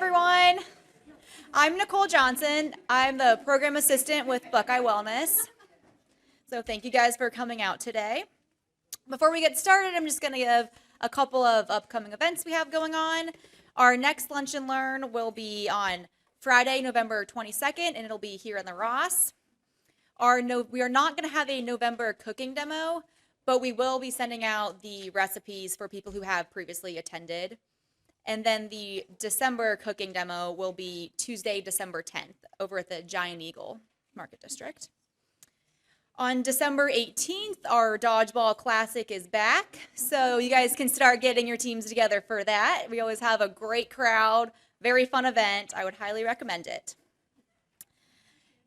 everyone. I'm Nicole Johnson. I'm the program assistant with Buckeye Wellness. So thank you guys for coming out today. Before we get started, I'm just going to give a couple of upcoming events we have going on. Our next Lunch and Learn will be on Friday, November 22nd, and it'll be here in the Ross. We are not going to have a November cooking demo, but we will be sending out the recipes for people who have previously attended. And then the December cooking demo will be Tuesday, December 10th over at the Giant Eagle Market District. On December 18th, our Dodgeball Classic is back, so you guys can start getting your teams together for that. We always have a great crowd, very fun event. I would highly recommend it.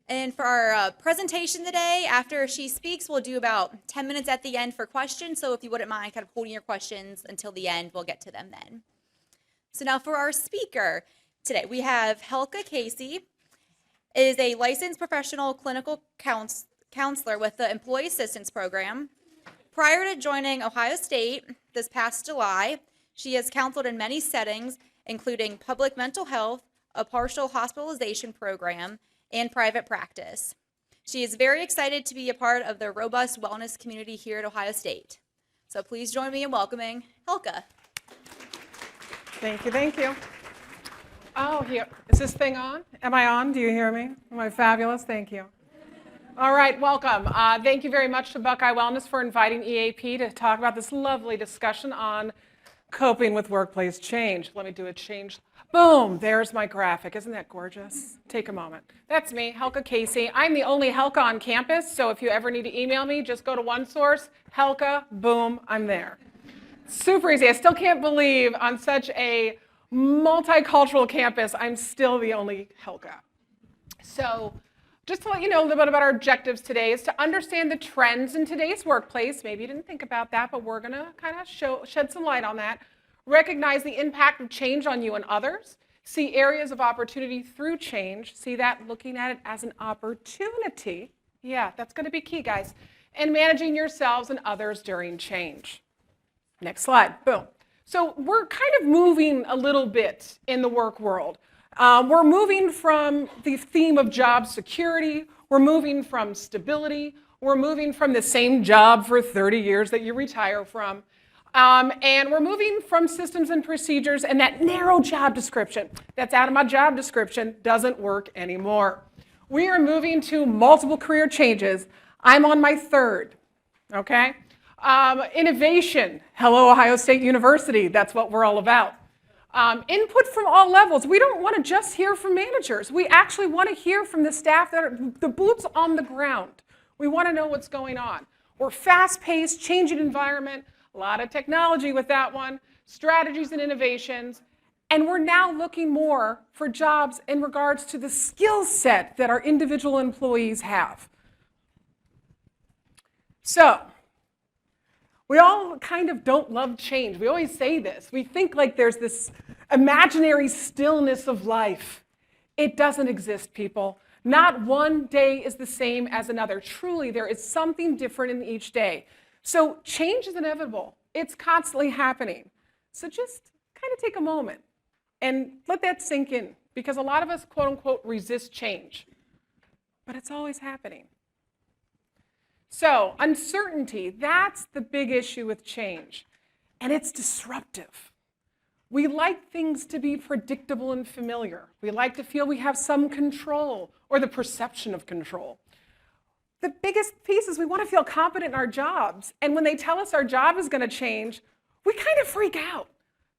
And for our presentation today, after she speaks, we'll do about 10 minutes at the end for questions, so if you wouldn't mind kind of holding your questions until the end, we'll get to them then. So now for our speaker today, we have Helka Casey, is a licensed professional clinical counselor with the Employee Assistance Program. Prior to joining Ohio State this past July, she has counseled in many settings, including public mental health, a partial hospitalization program, and private practice. She is very excited to be a part of the robust wellness community here at Ohio State. So please join me in welcoming Helka. Thank you, thank you. Oh, here, is this thing on? Am I on? Do you hear me? Am I fabulous? Thank you. All right, welcome. Thank you very much to Buckeye Wellness for inviting EAP to talk about this lovely discussion on coping with workplace change. Let me do a change. Boom, there's my graphic. Isn't that gorgeous? Take a moment. That's me, Helka Casey. I'm the only Helka on campus, so if you ever need to email me, just go to one source, Helka, boom, I'm there. Super easy. I still can't believe on such a multicultural campus, I'm still the only Helka. So just to let you know a little bit about our objectives today is to understand the trends in today's workplace. Maybe you didn't think about that, but we're going to kind of shed some light on that. Recognize the impact of change on you and others. See areas of opportunity through change. See that looking at it as an opportunity. Yeah, that's going to be key, guys. And managing yourselves and others during change. Next slide, boom. So we're kind of moving a little bit in the work world. We're moving from the theme of job security, we're moving from stability, we're moving from the same job for 30 years that you retire from, and we're moving from systems and procedures and that narrow job description. That's out of my job description, doesn't work anymore. We are moving to multiple career changes. I'm on my third, okay? Innovation, hello Ohio State University, that's what we're all about. Input from all levels. We don't want to just hear from managers. We actually want to hear from the staff that are the boots on the ground. We want to know what's going on. We're fast-paced, changing environment, a lot of technology with that one, strategies and innovations, and we're now looking more for jobs in regards to the skill set that our individual employees have. So, we all kind of don't love change. We always say this. We think like there's this imaginary stillness of life. It doesn't exist, people. Not one day is the same as another. Truly, there is something different in each day. So change is inevitable. It's constantly happening. So just kind of take a moment and let that sink in, because a lot of us, quote unquote, resist change. But it's always happening. So uncertainty, that's the big issue with change, and it's disruptive. We like things to be predictable and familiar. We like to feel we have some control or the perception of control. The biggest piece is we want to feel confident in our jobs, and when they tell us our job is going to change, we kind of freak out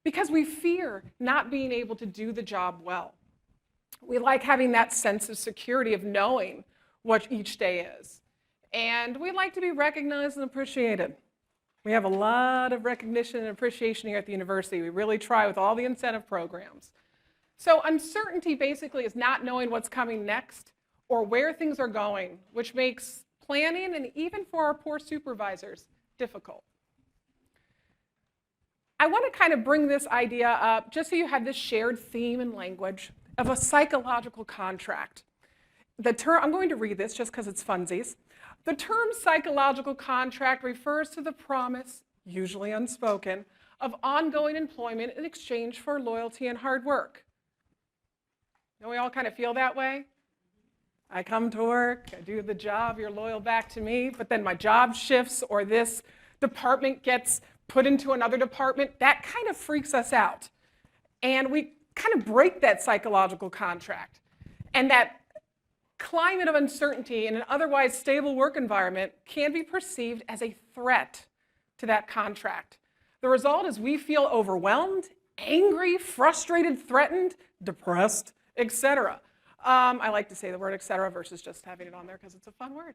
because we fear not being able to do the job well. We like having that sense of security of knowing what each day is. And we like to be recognized and appreciated. We have a lot of recognition and appreciation here at the university. We really try with all the incentive programs. So uncertainty basically is not knowing what's coming next or where things are going, which makes planning, and even for our poor supervisors, difficult. I want to kind of bring this idea up just so you have this shared theme and language of a psychological contract. The term, I'm going to read this just because it's funsies. The term psychological contract refers to the promise, usually unspoken, of ongoing employment in exchange for loyalty and hard work. Don't we all kind of feel that way? I come to work, I do the job, you're loyal back to me, but then my job shifts or this department gets put into another department. That kind of freaks us out. And we kind of break that psychological contract. And that climate of uncertainty in an otherwise stable work environment can be perceived as a threat to that contract. The result is we feel overwhelmed, angry, frustrated, threatened, depressed, etc. I like to say the word etc. versus just having it on there because it's a fun word.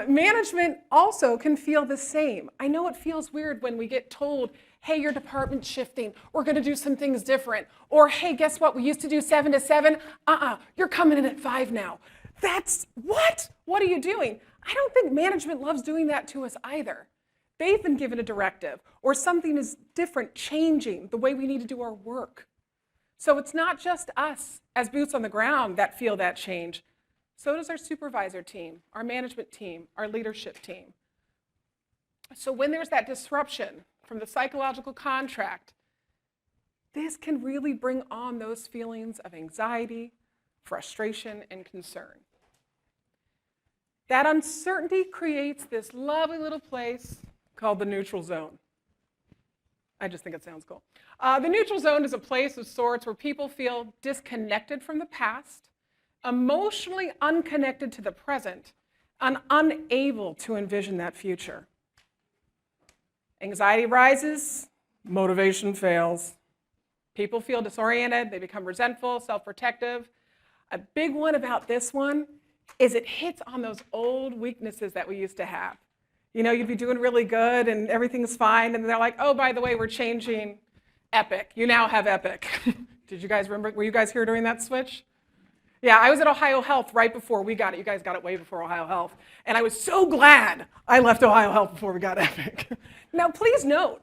Management also can feel the same. I know it feels weird when we get told, hey, your department's shifting, we're going to do some things different. Or, hey, guess what, we used to do 7 to 7. You're coming in at 5 now. That's what? What are you doing? I don't think management loves doing that to us either. They've been given a directive, or something is different, changing the way we need to do our work. So it's not just us as boots on the ground that feel that change. So does our supervisor team, our management team, our leadership team. So when there's that disruption from the psychological contract, this can really bring on those feelings of anxiety, frustration, and concern. That uncertainty creates this lovely little place called the neutral zone. I just think it sounds cool. The neutral zone is a place of sorts where people feel disconnected from the past, emotionally unconnected to the present, and unable to envision that future. Anxiety rises, motivation fails. People feel disoriented, they become resentful, self-protective. A big one about this one is it hits on those old weaknesses that we used to have. You know, you'd be doing really good and everything's fine, and they're like, oh, by the way, we're changing Epic. You now have Epic. Did you guys remember? Were you guys here during that switch? Yeah, I was at Ohio Health right before we got it. You guys got it way before Ohio Health. And I was so glad I left Ohio Health before we got Epic. Now, please note,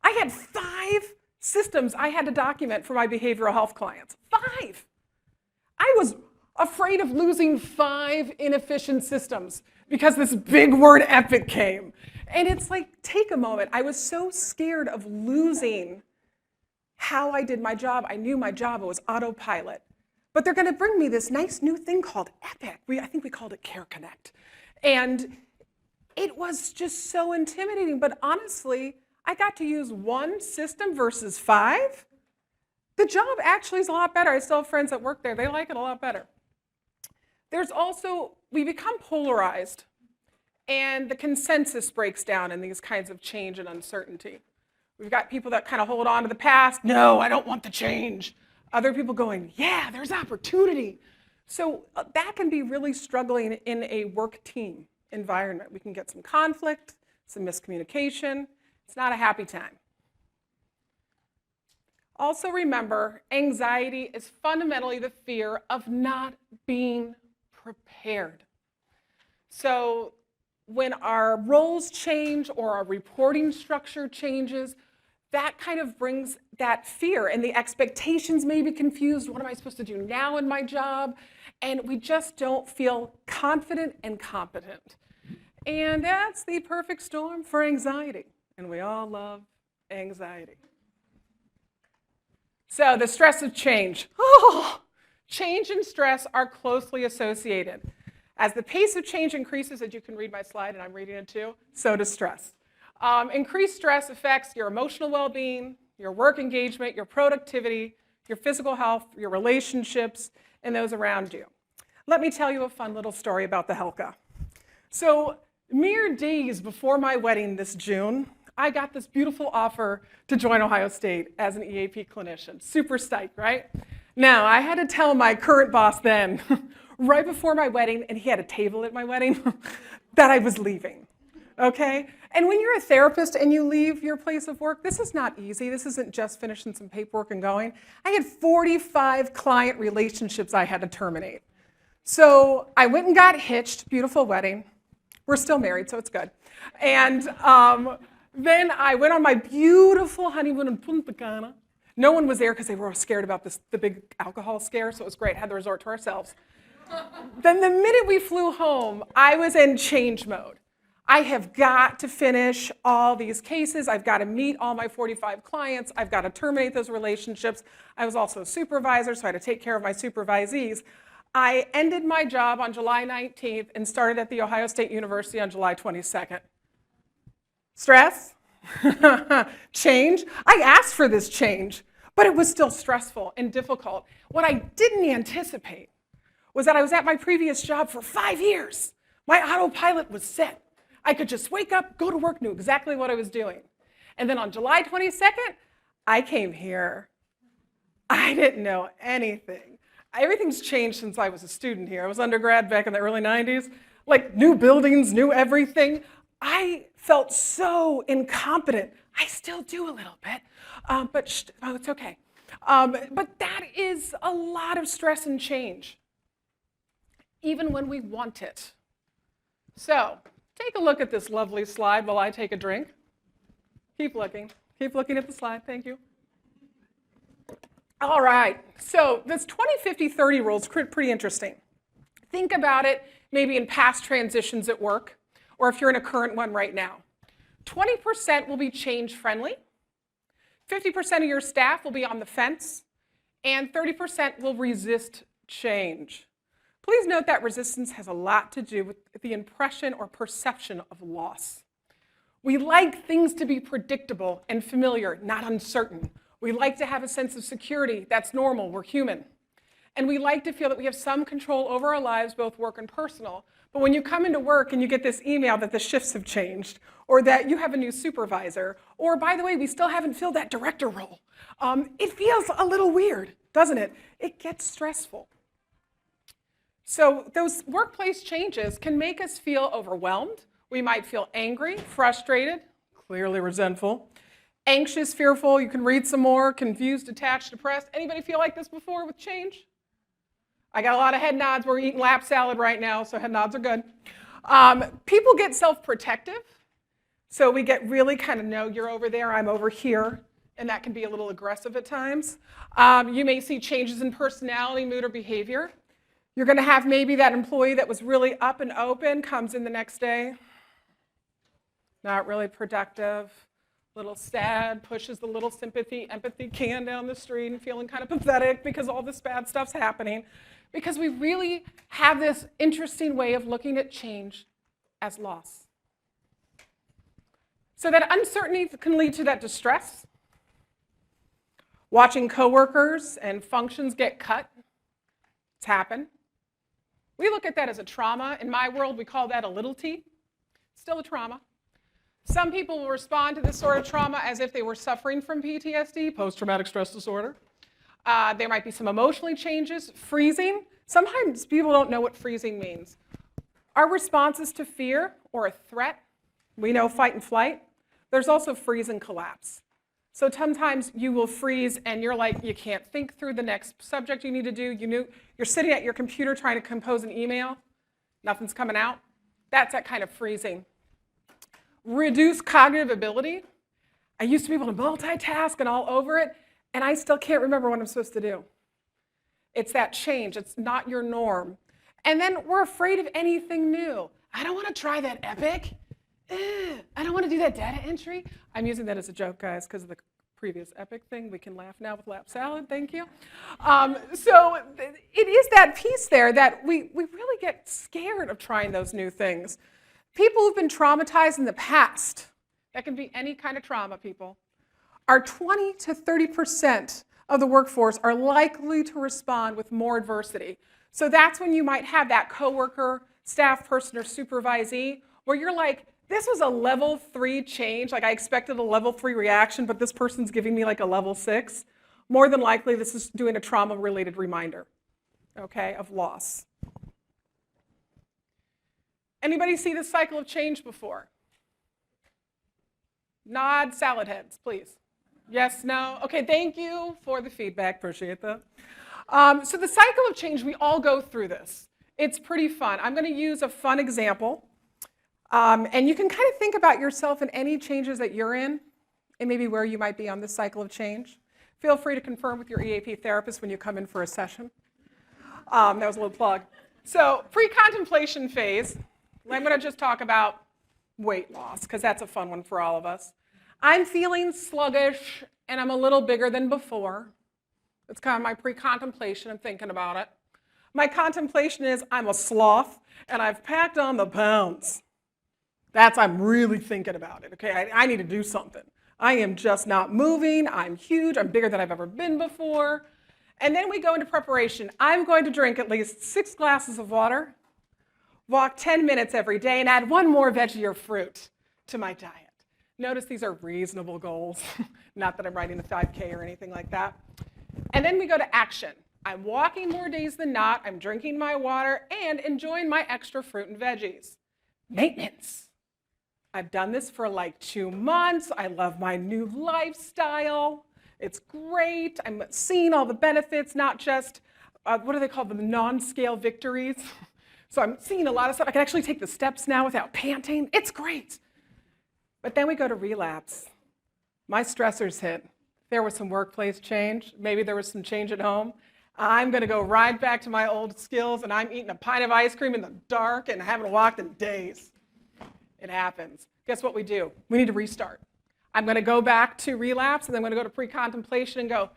I had 5 systems I had to document for my behavioral health clients. 5. I was afraid of losing 5 inefficient systems because this big word Epic came. And it's like, take a moment. I was so scared of losing how I did my job. I knew my job, it was autopilot. But they're going to bring me this nice new thing called Epic. I think we called it Care Connect. And it was just so intimidating. But honestly, I got to use 1 system versus 5. The job actually is a lot better. I still have friends that work there. They like it a lot better. There's also, we become polarized, and the consensus breaks down in these kinds of change and uncertainty. We've got people that kind of hold on to the past. No, I don't want the change. Other people going, yeah, there's opportunity. So that can be really struggling in a work team environment. We can get some conflict, some miscommunication. It's not a happy time. Also remember, anxiety is fundamentally the fear of not being prepared. So when our roles change or our reporting structure changes, that kind of brings that fear, and the expectations may be confused. What am I supposed to do now in my job? And we just don't feel confident and competent. And that's the perfect storm for anxiety. And we all love anxiety. So the stress of change. Change and stress are closely associated. As the pace of change increases, as you can read my slide, and I'm reading it too, so does stress. Increased stress affects your emotional well-being, your work engagement, your productivity, your physical health, your relationships, and those around you. Let me tell you a fun little story about the Helka. So mere days before my wedding this June, I got this beautiful offer to join Ohio State as an EAP clinician. Super stoked, right? Now, I had to tell my current boss then, right before my wedding, and he had a table at my wedding, that I was leaving, okay? And when you're a therapist and you leave your place of work, this is not easy. This isn't just finishing some paperwork and going. I had 45 client relationships I had to terminate. So I went and got hitched, beautiful wedding. We're still married, so it's good. And then I went on my beautiful honeymoon in Punta Cana. No one was there because they were scared about the big alcohol scare, so it was great. Had the resort to ourselves. Then the minute we flew home, I was in change mode. I have got to finish all these cases. I've got to meet all my 45 clients. I've got to terminate those relationships. I was also a supervisor, so I had to take care of my supervisees. I ended my job on July 19th and started at The Ohio State University on July 22nd. Stress? Change? I asked for this change, but it was still stressful and difficult. What I didn't anticipate was that I was at my previous job for 5 years. My autopilot was set. I could just wake up, go to work, knew exactly what I was doing. And then on July 22nd, I came here. I didn't know anything. Everything's changed since I was a student here. I was undergrad back in the early 90s. Like new buildings, new everything. I felt so incompetent. I still do a little bit, but it's okay. But that is a lot of stress and change, even when we want it. So take a look at this lovely slide while I take a drink. Keep looking at the slide, thank you. All right, so this 20-50-30 rule is pretty interesting. Think about it maybe in past transitions at work, or if you're in a current one right now. 20% will be change friendly, 50% of your staff will be on the fence, and 30% will resist change. Please note that resistance has a lot to do with the impression or perception of loss. We like things to be predictable and familiar, not uncertain. We like to have a sense of security. That's normal. We're human. And we like to feel that we have some control over our lives, both work and personal. But when you come into work and you get this email that the shifts have changed, or that you have a new supervisor, or by the way, we still haven't filled that director role, it feels a little weird, doesn't it? It gets stressful. So those workplace changes can make us feel overwhelmed. We might feel angry, frustrated, clearly resentful, anxious, fearful. You can read some more, confused, detached, depressed. Anybody feel like this before with change? I got a lot of head nods. We're eating lap salad right now, so head nods are good. People get self-protective. So we get really kind of, no, you're over there, I'm over here. And that can be a little aggressive at times. You may see changes in personality, mood, or behavior. You're going to have maybe that employee that was really up and open comes in the next day. Not really productive, a little sad, pushes the little sympathy, empathy can down the street and feeling kind of pathetic because all this bad stuff's happening. Because we really have this interesting way of looking at change as loss. So that uncertainty can lead to that distress. Watching coworkers and functions get cut. It's happened. We look at that as a trauma. In my world, we call that a little t. Still a trauma. Some people will respond to this sort of trauma as if they were suffering from PTSD, post-traumatic stress disorder. There might be some emotional changes, freezing. Sometimes people don't know what freezing means. Our responses to fear or a threat, we know fight and flight. There's also freeze and collapse. So sometimes you will freeze and you're like, you can't think through the next subject you need to do. You're sitting at your computer trying to compose an email. Nothing's coming out. That's that kind of freezing. Reduced cognitive ability. I used to be able to multitask and all over it, and I still can't remember what I'm supposed to do. It's that change. It's not your norm. And then we're afraid of anything new. I don't want to try that Epic. I don't want to do that data entry. I'm using that as a joke, guys, because of the previous Epic thing. We can laugh now with lap salad. Thank you. So it is that piece there that we really get scared of trying those new things. People who've been traumatized in the past, that can be any kind of trauma, people, are 20 to 30% of the workforce are likely to respond with more adversity. So that's when you might have that coworker, staff person, or supervisee where you're like, this was a level 3 change, like I expected a level 3 reaction, but this person's giving me like a level 6. More than likely, this is doing a trauma-related reminder, okay, of loss. Anybody see this cycle of change before? Nod, salad heads, please. Yes, no? Okay, thank you for the feedback, appreciate that. So the cycle of change, we all go through this. It's pretty fun. I'm gonna use a fun example. And you can kind of think about yourself and any changes that you're in and maybe where you might be on this cycle of change. Feel free to confirm with your EAP therapist when you come in for a session. That was a little plug. So pre-contemplation phase, I'm going to just talk about weight loss, because that's a fun one for all of us. I'm feeling sluggish, and I'm a little bigger than before. It's kind of my pre-contemplation. I'm thinking about it. My contemplation is I'm a sloth, and I've packed on the pounds. I'm really thinking about it, okay? I need to do something. I am just not moving. I'm huge. I'm bigger than I've ever been before. And then we go into preparation. I'm going to drink at least 6 glasses of water, walk 10 minutes every day, and add 1 more veggie or fruit to my diet. Notice these are reasonable goals. Not that I'm writing a 5K or anything like that. And then we go to action. I'm walking more days than not. I'm drinking my water and enjoying my extra fruit and veggies. Maintenance. I've done this for like 2 months. I love my new lifestyle. It's great. I'm seeing all the benefits, not just, what do they call them, the non-scale victories. So I'm seeing a lot of stuff. I can actually take the steps now without panting. It's great. But then we go to relapse. My stressors hit. There was some workplace change. Maybe there was some change at home. I'm going to go right back to my old skills, and I'm eating a pint of ice cream in the dark and haven't walked in days. It happens. Guess what we do? We need to restart. I'm going to go back to relapse, and then I'm going to go to pre-contemplation and go,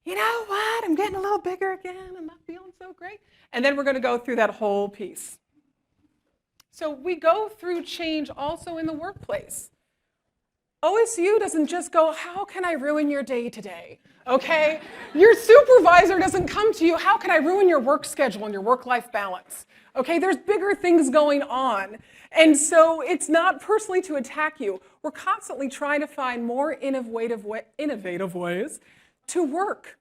you know what? I'm getting a little bigger again. I'm not feeling so great. And then we're going to go through that whole piece. So we go through change also in the workplace. OSU doesn't just go, how can I ruin your day today? Okay? Your supervisor doesn't come to you, how can I ruin your work schedule and your work-life balance? Okay? There's bigger things going on. And so it's not personally to attack you. We're constantly trying to find more innovative ways to work.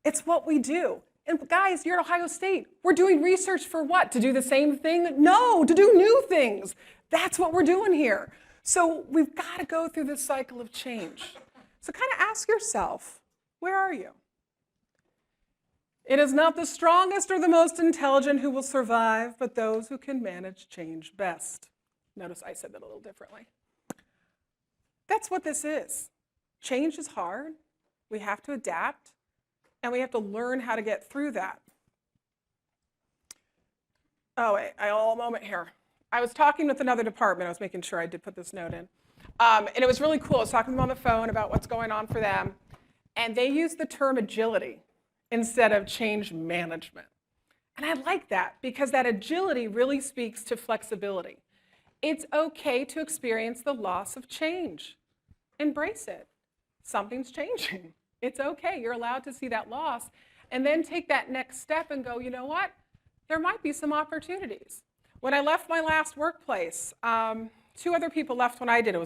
It's what we do. And guys, you're at Ohio State. We're doing research for what? To do the same thing? No, to do new things. That's what we're doing here. So we've got to go through this cycle of change. So kind of ask yourself, where are you? It is not the strongest or the most intelligent who will survive, but those who can manage change best. Notice I said that a little differently. That's what this is. Change is hard. We have to adapt, and we have to learn how to get through that. Oh, wait, a moment here. I was talking with another department. I was making sure I did put this note in. And it was really cool. I was talking to them on the phone about what's going on for them. And they used the term agility instead of change management. And I like that because that agility really speaks to flexibility. It's okay to experience the loss of change. Embrace it. Something's changing. It's okay. You're allowed to see that loss and then take that next step and go, you know what? There might be some opportunities. When I left my last workplace, 2 other people left when I did. It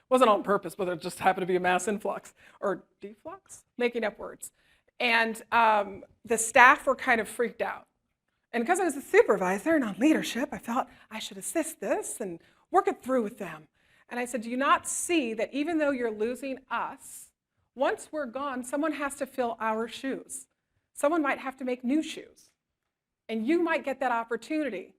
wasn't on purpose, but it just happened to be a mass influx, or deflux, making up words. And the staff were kind of freaked out. And because I was a supervisor and on leadership, I felt I should assist this and work it through with them. And I said, do you not see that even though you're losing us, once we're gone, someone has to fill our shoes. Someone might have to make new shoes. And you might get that opportunity.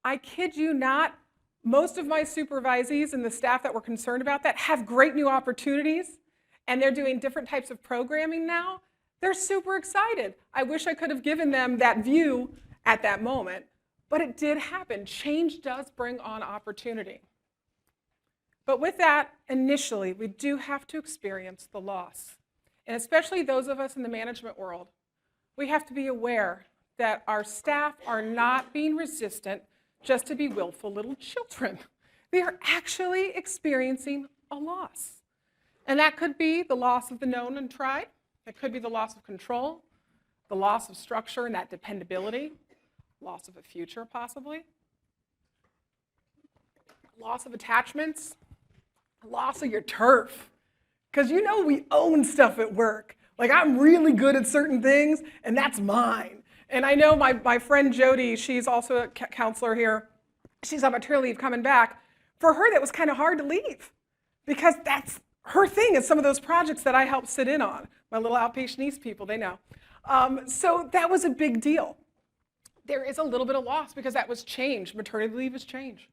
I kid you not, most of my supervisees and the staff that were concerned about that have great new opportunities, and they're doing different types of programming now. They're super excited. I wish I could have given them that view at that moment, but it did happen. Change does bring on opportunity. But with that, initially, we do have to experience the loss. And especially those of us in the management world, we have to be aware that our staff are not being resistant just to be willful little children. They are actually experiencing a loss. And that could be the loss of the known and tried. It could be the loss of control, the loss of structure and that dependability, loss of a future possibly, loss of attachments, loss of your turf. Because you know we own stuff at work. Like I'm really good at certain things and that's mine. And I know my friend Jody, she's also a counselor here. She's on maternity leave coming back. For her, that was kind of hard to leave because that's her thing is some of those projects that I help sit in on. My little outpatient East people, they know. So that was a big deal. There is a little bit of loss because that was change. Maternity leave is change.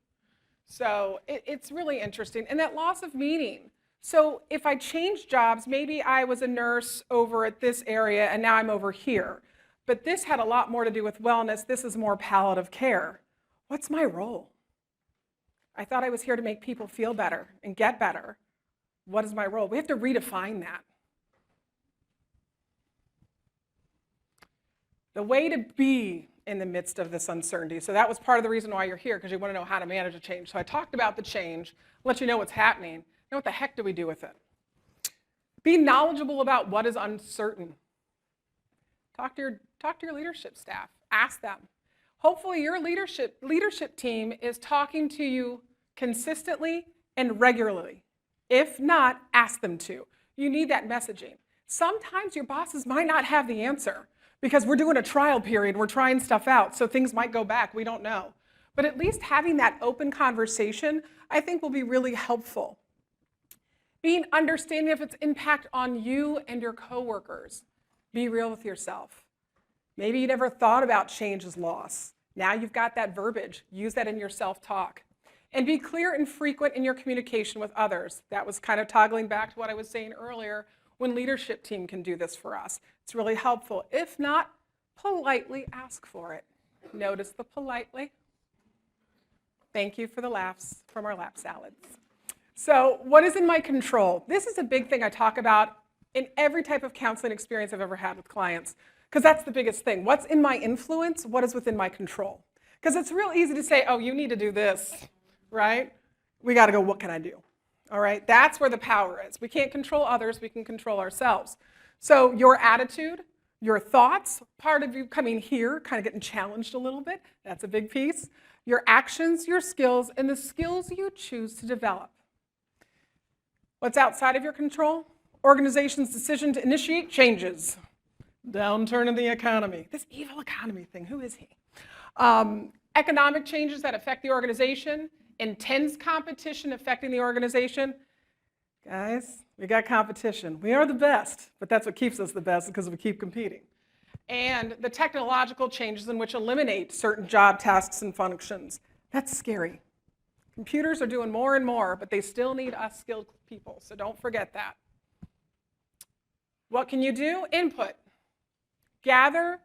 So it's really interesting. And that loss of meaning. So if I change jobs, maybe I was a nurse over at this area and now I'm over here. But this had a lot more to do with wellness. This is more palliative care. What's my role? I thought I was here to make people feel better and get better. What is my role? We have to redefine that. The way to be in the midst of this uncertainty. So that was part of the reason why you're here, because you want to know how to manage a change. So I talked about the change, let you know what's happening. Now what the heck do we do with it? Be knowledgeable about what is uncertain. Talk to your leadership staff. Ask them. Hopefully your leadership team is talking to you consistently and regularly. If not, ask them to. You need that messaging. Sometimes your bosses might not have the answer because we're doing a trial period, we're trying stuff out, so things might go back, we don't know. But at least having that open conversation, I think, will be really helpful. Being understanding of its impact on you and your coworkers. Be real with yourself. Maybe you never thought about change as loss. Now you've got that verbiage. Use that in your self-talk. And be clear and frequent in your communication with others. That was kind of toggling back to what I was saying earlier, when leadership team can do this for us. It's really helpful. If not, politely ask for it. Notice the politely. Thank you for the laughs from our lap salads. So what is in my control? This is a big thing I talk about in every type of counseling experience I've ever had with clients, because that's the biggest thing. What's in my influence? What is within my control? Because it's real easy to say, oh, you need to do this, right? We got to go, what can I do? All right, that's where the power is. We can't control others, we can control ourselves. So your attitude, your thoughts, part of you coming here, kind of getting challenged a little bit, that's a big piece. Your actions, your skills, and the skills you choose to develop. What's outside of your control? Organization's decision to initiate changes. Downturn in the economy. This evil economy thing, who is he? Economic changes that affect the organization. Intense competition affecting the organization. Guys, we got competition. We are the best, but that's what keeps us the best because we keep competing. And the technological changes in which eliminate certain job tasks and functions. That's scary. Computers are doing more and more, but they still need us skilled people, so don't forget that. What can you do? Input. Gather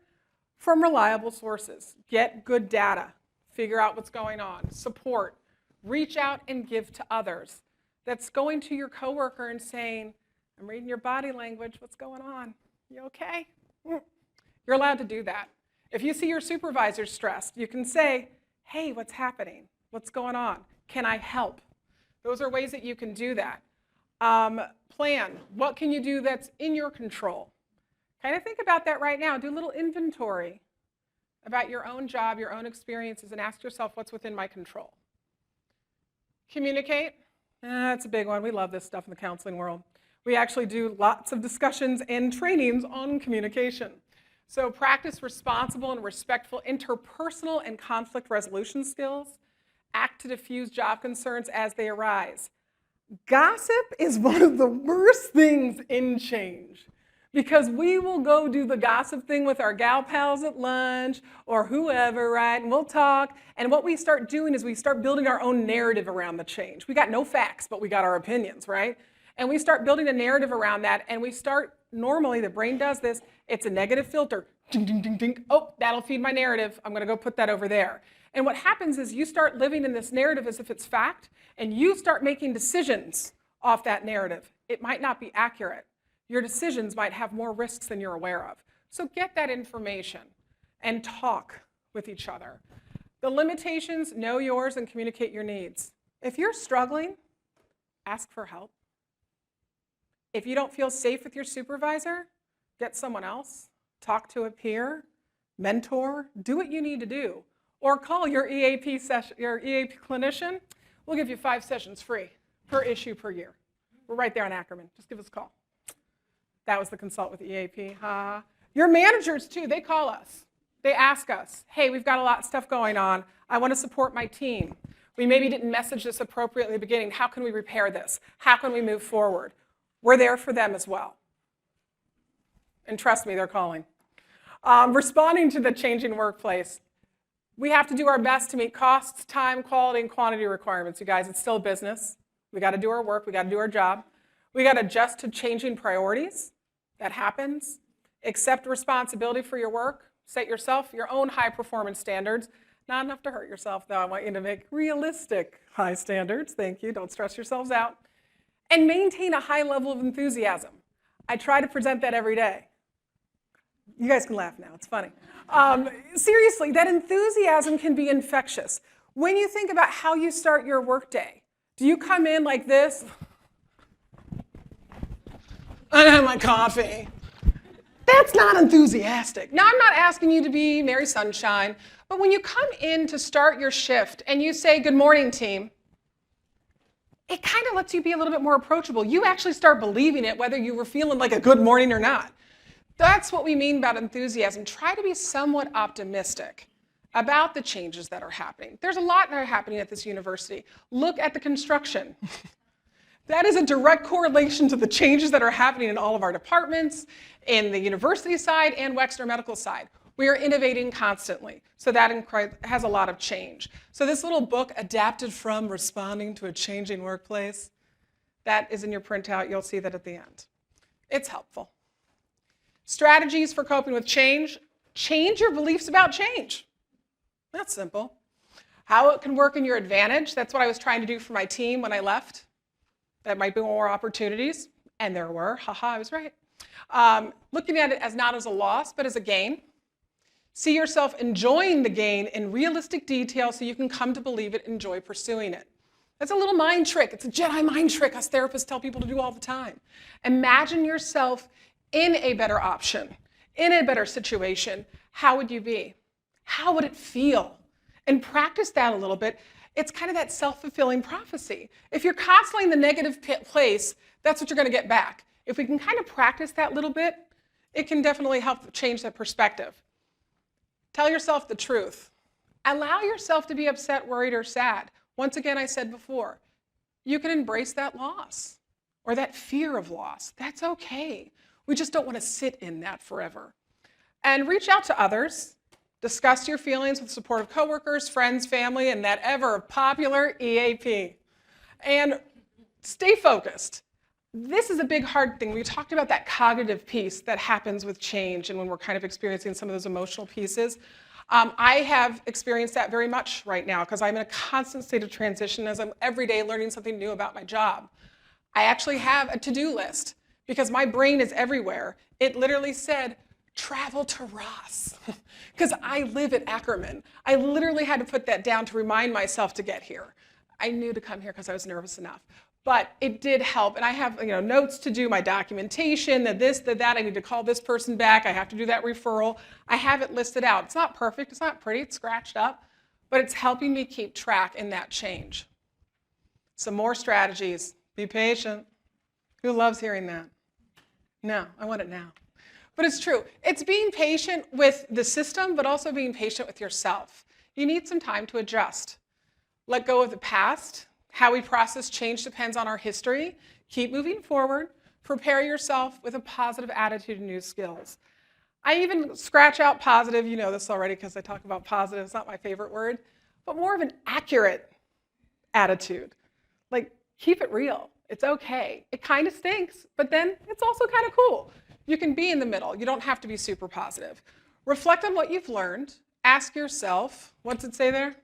from reliable sources. Get good data. Figure out what's going on. Support. Reach out and give to others. That's going to your coworker and saying, I'm reading your body language, what's going on? You okay? You're allowed to do that. If you see your supervisor stressed, you can say, hey, what's happening? What's going on? Can I help? Those are ways that you can do that. Plan. What can you do that's in your control? Kind of think about that right now. Do a little inventory about your own job, your own experiences, and ask yourself, what's within my control? Communicate. That's a big one. We love this stuff in the counseling world. We actually do lots of discussions and trainings on communication. So practice responsible and respectful interpersonal and conflict resolution skills. Act to diffuse job concerns as they arise. Gossip is one of the worst things in change, because we will go do the gossip thing with our gal pals at lunch or whoever, right? And we'll talk. And what we start doing is we start building our own narrative around the change. We got no facts, but we got our opinions, right? And we start building a narrative around that, and we start, normally the brain does this, it's a negative filter. Ding, ding, ding, ding. Oh, that'll feed my narrative. I'm going to go put that over there. And what happens is you start living in this narrative as if it's fact, and you start making decisions off that narrative. It might not be accurate. Your decisions might have more risks than you're aware of. So get that information and talk with each other. The limitations, know yours and communicate your needs. If you're struggling, ask for help. If you don't feel safe with your supervisor, get someone else. Talk to a peer, mentor, do what you need to do. Or call your EAP clinician. We'll give you 5 sessions free per issue per year. We're right there in Ackerman. Just give us a call. That was the consult with EAP. Your managers, too, they call us. They ask us, hey, we've got a lot of stuff going on. I want to support my team. We maybe didn't message this appropriately at the beginning. How can we repair this? How can we move forward? We're there for them as well. And trust me, they're calling. Responding to the changing workplace. We have to do our best to meet costs, time, quality, and quantity requirements. You guys, it's still a business. We got to do our work. We got to do our job. We got to adjust to changing priorities. That happens. Accept responsibility for your work. Set yourself your own high-performance standards. Not enough to hurt yourself, though. I want you to make realistic high standards. Thank you. Don't stress yourselves out. And maintain a high level of enthusiasm. I try to present that every day. You guys can laugh now. It's funny. Seriously, that enthusiasm can be infectious. When you think about how you start your workday, do you come in like this? I have my coffee. That's not enthusiastic. Now, I'm not asking you to be Mary Sunshine, but when you come in to start your shift and you say, good morning, team, it kind of lets you be a little bit more approachable. You actually start believing it, whether you were feeling like a good morning or not. That's what we mean about enthusiasm. Try to be somewhat optimistic about the changes that are happening. There's a lot that are happening at this university. Look at the construction. That is a direct correlation to the changes that are happening in all of our departments, in the university side and Wexner Medical side. We are innovating constantly, so that has a lot of change. So this little book, Adapted from Responding to a Changing Workplace, that is in your printout. You'll see that at the end. It's helpful. Strategies for coping with change. Change your beliefs about change. That's simple. How it can work in your advantage. That's what I was trying to do for my team when I left. That might be more opportunities, and there were. Haha, I was right. Looking at it as not as a loss, but as a gain. See yourself enjoying the gain in realistic detail so you can come to believe it, enjoy pursuing it. That's a little mind trick. It's a Jedi mind trick us therapists tell people to do all the time. Imagine yourself in a better option, in a better situation. How would you be? How would it feel? And practice that a little bit. It's kind of that self-fulfilling prophecy. If you're constantly in the negative place, that's what you're going to get back. If we can kind of practice that little bit, it can definitely help change that perspective. Tell yourself the truth. Allow yourself to be upset, worried, or sad. Once again, I said before, you can embrace that loss or that fear of loss. That's okay. We just don't want to sit in that forever. And reach out to others. Discuss your feelings with supportive coworkers, friends, family, and that ever popular EAP. And stay focused. This is a big hard thing. We talked about that cognitive piece that happens with change and when we're kind of experiencing some of those emotional pieces. I have experienced that very much right now because I'm in a constant state of transition as I'm every day learning something new about my job. I actually have a to-do list because my brain is everywhere. It literally said, travel to Ross, because I live at Ackerman. I literally had to put that down to remind myself to get here. I knew to come here because I was nervous enough. But it did help, and I have notes to do, my documentation, the this, the that, I need to call this person back, I have to do that referral. I have it listed out. It's not perfect, it's not pretty, it's scratched up, but it's helping me keep track in that change. Some more strategies. Be patient. Who loves hearing that? No, I want it now. But it's true. It's being patient with the system, but also being patient with yourself. You need some time to adjust. Let go of the past. How we process change depends on our history. Keep moving forward. Prepare yourself with a positive attitude and new skills. I even scratch out positive. You know this already because I talk about positive. It's not my favorite word, but more of an accurate attitude. Like, keep it real. It's okay. It kind of stinks, but then it's also kind of cool. You can be in the middle. You don't have to be super positive. Reflect on what you've learned. Ask yourself, what's it say there?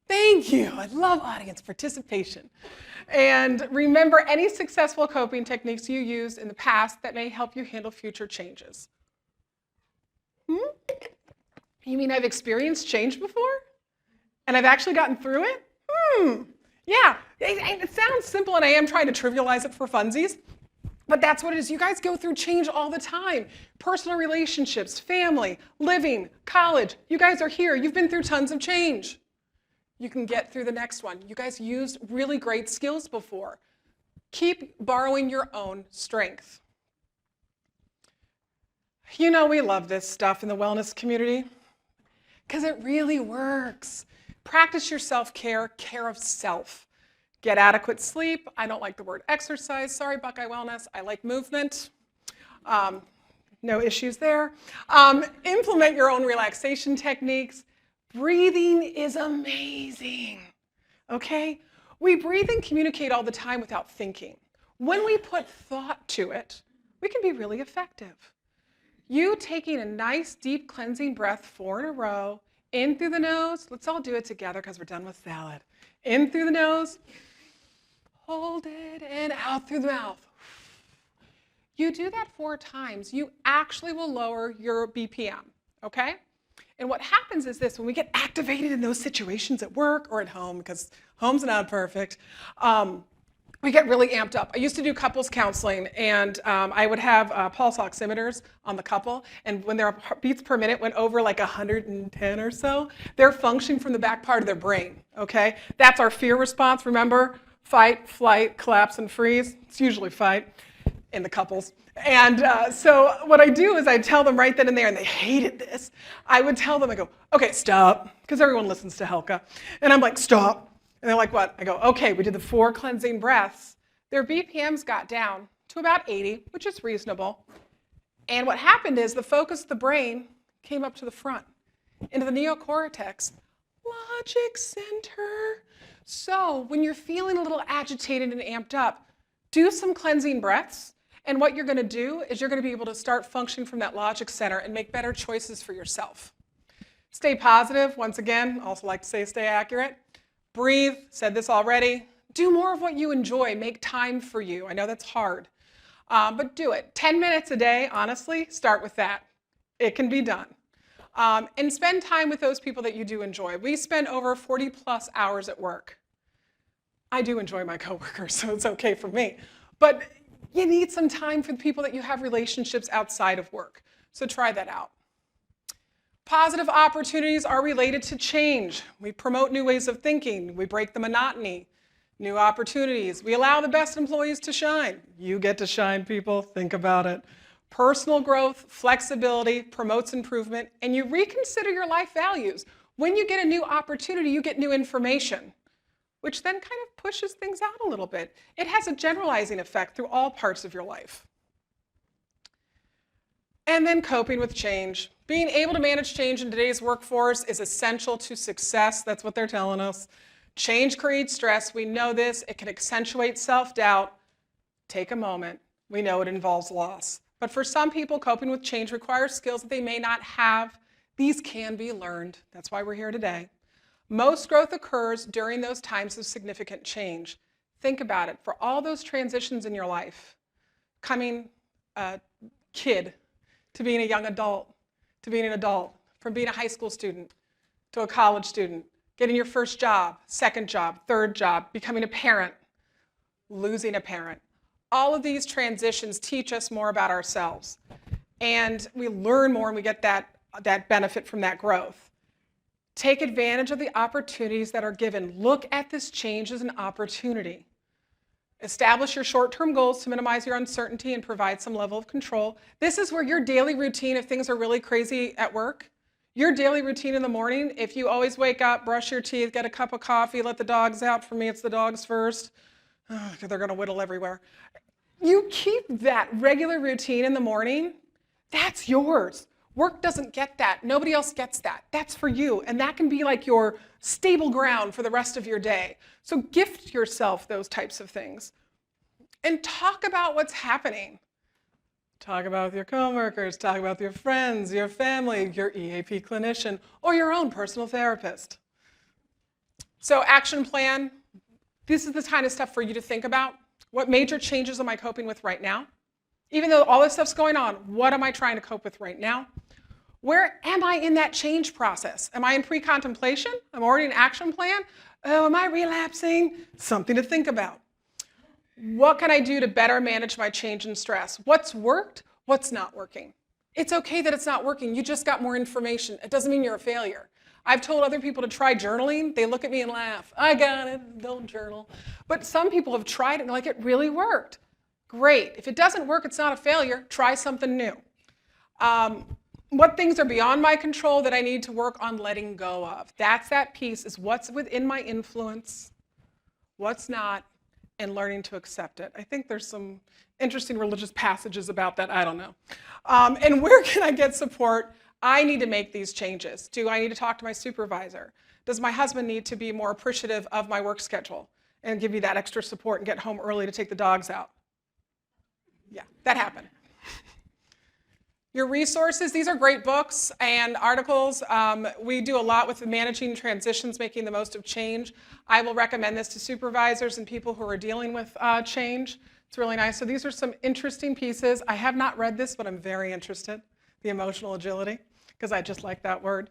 Thank you. I love audience participation. And remember any successful coping techniques you used in the past that may help you handle future changes. You mean I've experienced change before? And I've actually gotten through it? Yeah, it sounds simple and I am trying to trivialize it for funsies, but that's what it is. You guys go through change all the time. Personal relationships, family, living, college. You guys are here. You've been through tons of change. You can get through the next one. You guys used really great skills before. Keep borrowing your own strength. You know we love this stuff in the wellness community because it really works. Practice your self-care, care of self. Get adequate sleep. I don't like the word exercise. Sorry, Buckeye Wellness. I like movement. No issues there. Implement your own relaxation techniques. Breathing is amazing, okay? We breathe and communicate all the time without thinking. When we put thought to it, we can be really effective. You taking a nice, deep cleansing breath 4 in a row, In through the nose. Let's all do it together because we're done with salad. In through the nose. Hold it, and out through the mouth. You do that 4 times, you actually will lower your BPM, okay? And what happens is this: when we get activated in those situations at work or at home, because home's not perfect, we get really amped up. I used to do couples counseling, and I would have pulse oximeters on the couple, and when their beats per minute went over like 110 or so, they're functioning from the back part of their brain, okay? That's our fear response, remember? Fight, flight, collapse, and freeze. It's usually fight in the couples. And so what I do is I tell them right then and there, and they hated this. I would tell them, I go, okay, stop, because everyone listens to Helka. And I'm like, stop. And they're like, what? I go, okay, we did the 4 cleansing breaths. Their BPMs got down to about 80, which is reasonable. And what happened is the focus of the brain came up to the front, into the neocortex, logic center. So when you're feeling a little agitated and amped up, do some cleansing breaths. And what you're going to do is you're going to be able to start functioning from that logic center and make better choices for yourself. Stay positive. Once again, also like to say stay accurate. Breathe. Said this already. Do more of what you enjoy. Make time for you. I know that's hard, but do it. 10 minutes a day, honestly, start with that. It can be done. And spend time with those people that you do enjoy. We spend over 40 plus hours at work. I do enjoy my coworkers, so it's okay for me. But you need some time for the people that you have relationships outside of work. So try that out. Positive opportunities are related to change. We promote new ways of thinking. We break the monotony. New opportunities. We allow the best employees to shine. You get to shine, people. Think about it. Personal growth, flexibility, promotes improvement, and you reconsider your life values. When you get a new opportunity, you get new information, which then kind of pushes things out a little bit. It has a generalizing effect through all parts of your life. And then coping with change. Being able to manage change in today's workforce is essential to success. That's what they're telling us. Change creates stress. We know this. It can accentuate self-doubt. Take a moment. We know it involves loss. But for some people, coping with change requires skills that they may not have. These can be learned. That's why we're here today. Most growth occurs during those times of significant change. Think about it. For all those transitions in your life, coming a kid to being a young adult, to being an adult, from being a high school student to a college student, getting your first job, second job, third job, becoming a parent, losing a parent. All of these transitions teach us more about ourselves. And we learn more and we get that benefit from that growth. Take advantage of the opportunities that are given. Look at this change as an opportunity. Establish your short-term goals to minimize your uncertainty and provide some level of control. This is where your daily routine, if things are really crazy at work, your daily routine in the morning, if you always wake up, brush your teeth, get a cup of coffee, let the dogs out. For me, it's the dogs first. They're going to whittle everywhere. You keep that regular routine in the morning, that's yours. Work doesn't get that. Nobody else gets that. That's for you. And that can be like your stable ground for the rest of your day. So gift yourself those types of things. And talk about what's happening. Talk about with your coworkers, talk about with your friends, your family, your EAP clinician, or your own personal therapist. So action plan. This is the kind of stuff for you to think about. What major changes am I coping with right now? Even though all this stuff's going on, what am I trying to cope with right now? Where am I in that change process? Am I in pre-contemplation? I'm already in action plan? Oh, am I relapsing? Something to think about. What can I do to better manage my change and stress? What's worked? What's not working? It's okay that it's not working. You just got more information. It doesn't mean you're a failure. I've told other people to try journaling. They look at me and laugh. I got it, don't journal. But some people have tried it and like, it really worked. Great. If it doesn't work, it's not a failure. Try something new. What things are beyond my control that I need to work on letting go of? That's that piece, is what's within my influence, what's not, and learning to accept it. I think there's some interesting religious passages about that. I don't know. And where can I get support? I need to make these changes. Do I need to talk to my supervisor? Does my husband need to be more appreciative of my work schedule and give me that extra support and get home early to take the dogs out? Yeah, that happened. Your resources, these are great books and articles. We do a lot with managing transitions, making the most of change. I will recommend this to supervisors and people who are dealing with change. It's really nice. So these are some interesting pieces. I have not read this, but I'm very interested. The emotional agility, because I just like that word.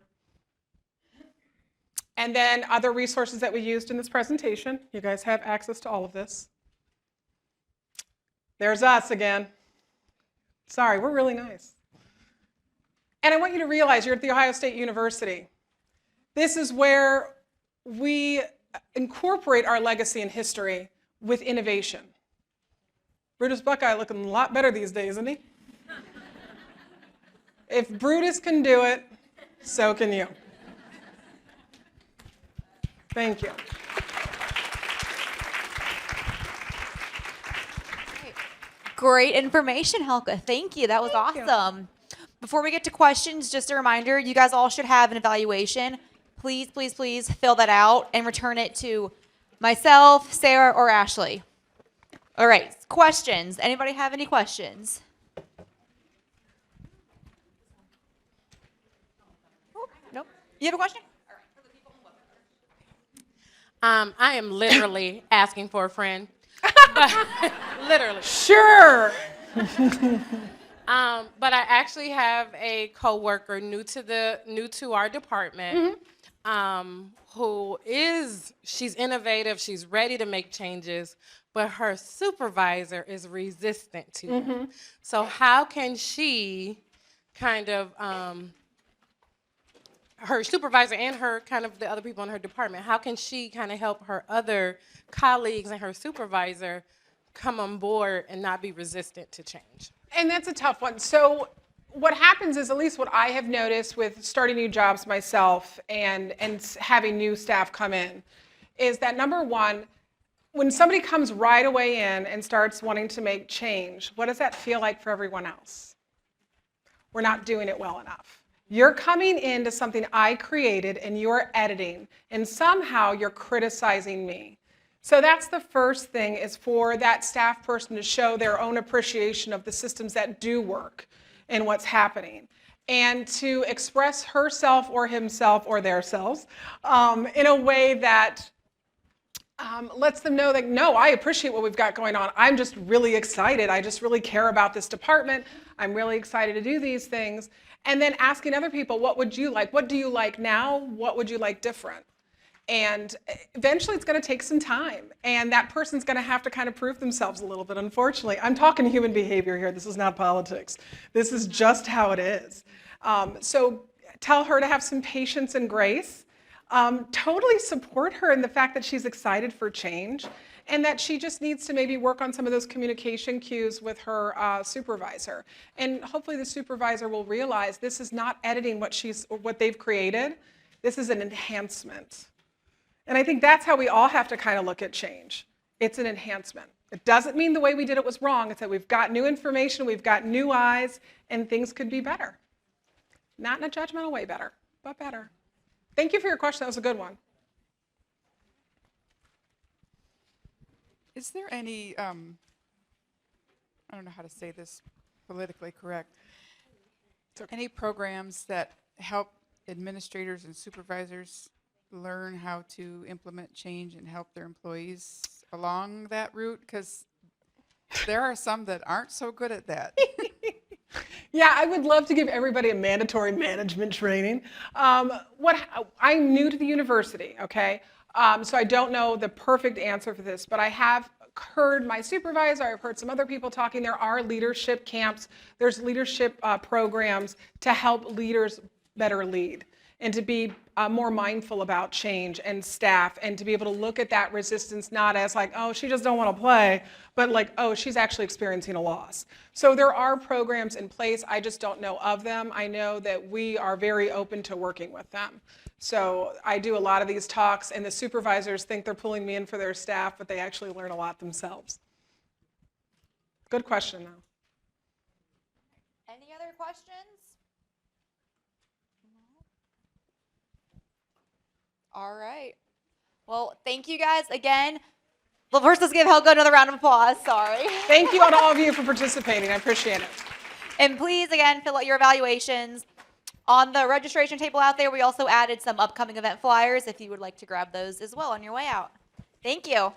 And then other resources that we used in this presentation. You guys have access to all of this. There's us again. Sorry, we're really nice. And I want you to realize you're at The Ohio State University. This is where we incorporate our legacy and history with innovation. Brutus Buckeye looking a lot better these days, isn't he? If Brutus can do it, so can you. Thank you. Great information, Helka. Thank you. That was awesome. Before we get to questions, just a reminder, you guys all should have an evaluation. Please, please, please fill that out and return it to myself, Sarah, or Ashley. All right, questions. Anybody have any questions? Oh, nope. You have a question? I am literally asking for a friend. Literally. Sure. But I actually have a coworker new to our department, she's innovative, she's ready to make changes, but her supervisor is resistant to it. So how can she kind of her supervisor and her kind of the other people in her department, how can she kind of help her other colleagues and her supervisor come on board and not be resistant to change? And that's a tough one. So what happens is, at least what I have noticed with starting new jobs myself and having new staff come in, is that number one, when somebody comes right away in and starts wanting to make change, what does that feel like for everyone else? We're not doing it well enough. You're coming into something I created and you're editing, and somehow you're criticizing me. So that's the first thing, is for that staff person to show their own appreciation of the systems that do work and what's happening, and to express herself or himself or theirselves in a way that lets them know that, no, I appreciate what we've got going on. I'm just really excited. I just really care about this department. I'm really excited to do these things. And then asking other people, what would you like? What do you like now? What would you like different? And eventually it's going to take some time. And that person's going to have to kind of prove themselves a little bit, unfortunately. I'm talking human behavior here. This is not politics. This is just how it is. So tell her to have some patience and grace. Totally support her in the fact that she's excited for change, and that she just needs to maybe work on some of those communication cues with her supervisor. And hopefully the supervisor will realize this is not editing what they've created. This is an enhancement. And I think that's how we all have to kind of look at change. It's an enhancement. It doesn't mean the way we did it was wrong. It's that we've got new information, we've got new eyes, and things could be better. Not in a judgmental way better, but better. Thank you for your question. That was a good one. Is there any, I don't know how to say this politically correct, any programs that help administrators and supervisors learn how to implement change and help their employees along that route? Because there are some that aren't so good at that. Yeah, I would love to give everybody a mandatory management training. I'm new to the university, okay? So I don't know the perfect answer for this, but I have heard my supervisor, I've heard some other people talking, there are leadership camps, there's leadership programs to help leaders better lead, and to be more mindful about change and staff, and to be able to look at that resistance not as like, oh, she just don't want to play, but like, oh, she's actually experiencing a loss. So there are programs in place, I just don't know of them. I know that we are very open to working with them. So I do a lot of these talks, and the supervisors think they're pulling me in for their staff, but they actually learn a lot themselves. Good question, though. Any other questions? All right. Well, thank you guys again. Well, first let's give Helka another round of applause. Sorry. Thank you to all of you for participating. I appreciate it. And please, again, fill out your evaluations. On the registration table out there, we also added some upcoming event flyers if you would like to grab those as well on your way out. Thank you.